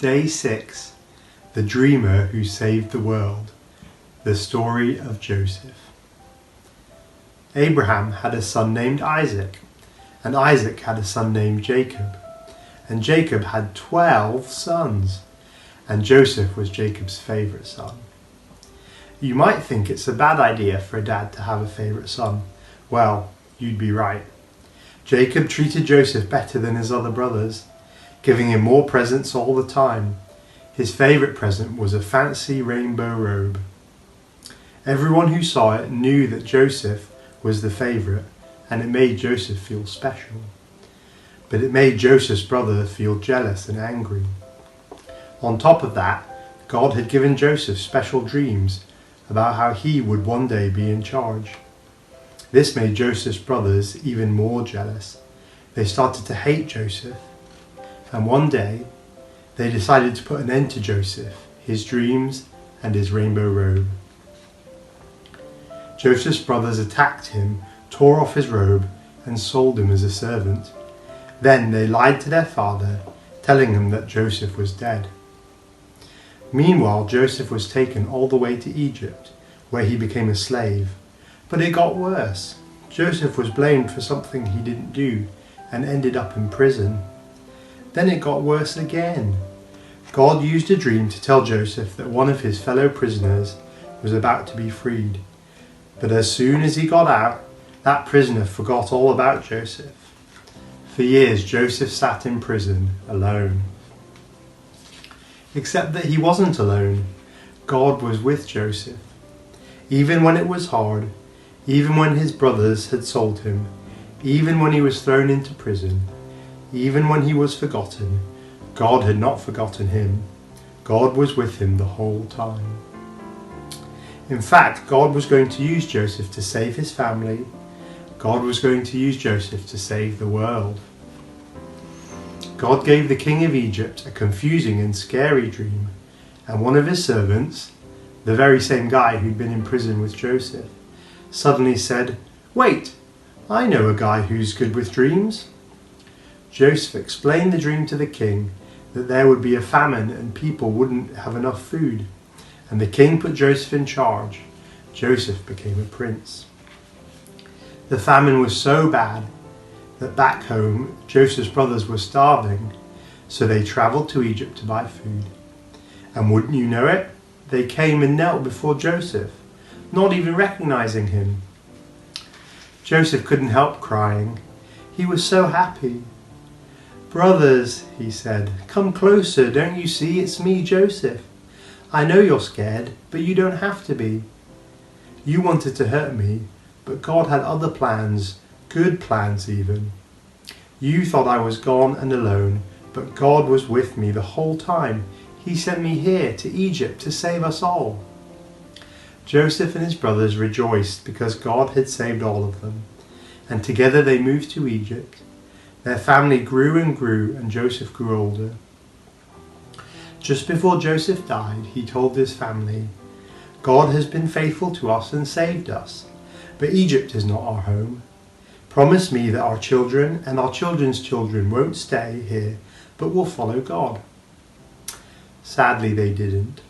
Day 6. The Dreamer Who Saved the World. The Story of Joseph. Abraham had a son named Isaac, and Isaac had a son named Jacob, and Jacob had 12 sons, and Joseph was Jacob's favourite son. You might think it's a bad idea for a dad to have a favourite son. Well, you'd be right. Jacob treated Joseph better than his other brothers, giving him more presents all the time. His favourite present was a fancy rainbow robe. Everyone who saw it knew that Joseph was the favourite, and it made Joseph feel special. But it made Joseph's brother feel jealous and angry. On top of that, God had given Joseph special dreams about how he would one day be in charge. This made Joseph's brothers even more jealous. They started to hate Joseph, and one day they decided to put an end to Joseph, his dreams, and his rainbow robe. Joseph's brothers attacked him, tore off his robe, and sold him as a servant. Then they lied to their father, telling him that Joseph was dead. Meanwhile, Joseph was taken all the way to Egypt, where he became a slave. But it got worse. Joseph was blamed for something he didn't do and ended up in prison. Then it got worse again. God used a dream to tell Joseph that one of his fellow prisoners was about to be freed. But as soon as he got out, that prisoner forgot all about Joseph. For years, Joseph sat in prison alone. Except that he wasn't alone. God was with Joseph. Even when it was hard, even when his brothers had sold him, even when he was thrown into prison, even when he was forgotten, God had not forgotten him. God was with him the whole time. In fact, God was going to use Joseph to save his family. God was going to use Joseph to save the world. God gave the king of Egypt a confusing and scary dream, and one of his servants, the very same guy who'd been in prison with Joseph, suddenly said, "Wait, I know a guy who's good with dreams." Joseph explained the dream to the king, that there would be a famine and people wouldn't have enough food, and the king put Joseph in charge. Joseph became a prince. The famine was so bad that back home Joseph's brothers were starving, so they travelled to Egypt to buy food. And wouldn't you know it, they came and knelt before Joseph, not even recognizing him. Joseph couldn't help crying. He was so happy. "Brothers," he said, "come closer. Don't you see it's me, Joseph? I know you're scared, but you don't have to be. You wanted to hurt me, but God had other plans, good plans even. You thought I was gone and alone, but God was with me the whole time. He sent me here to Egypt to save us all." Joseph and his brothers rejoiced because God had saved all of them, and together they moved to Egypt. Their family grew and grew, and Joseph grew older. Just before Joseph died, he told his family, "God has been faithful to us and saved us, but Egypt is not our home. Promise me that our children and our children's children won't stay here, but will follow God." Sadly, they didn't.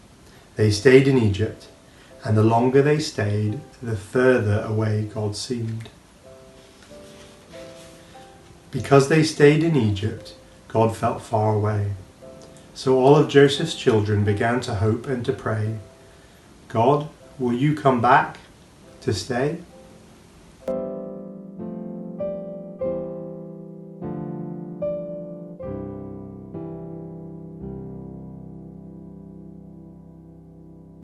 They stayed in Egypt, and the longer they stayed, the further away God seemed. Because they stayed in Egypt, God felt far away. So all of Joseph's children began to hope and to pray, "God, will you come back to stay?"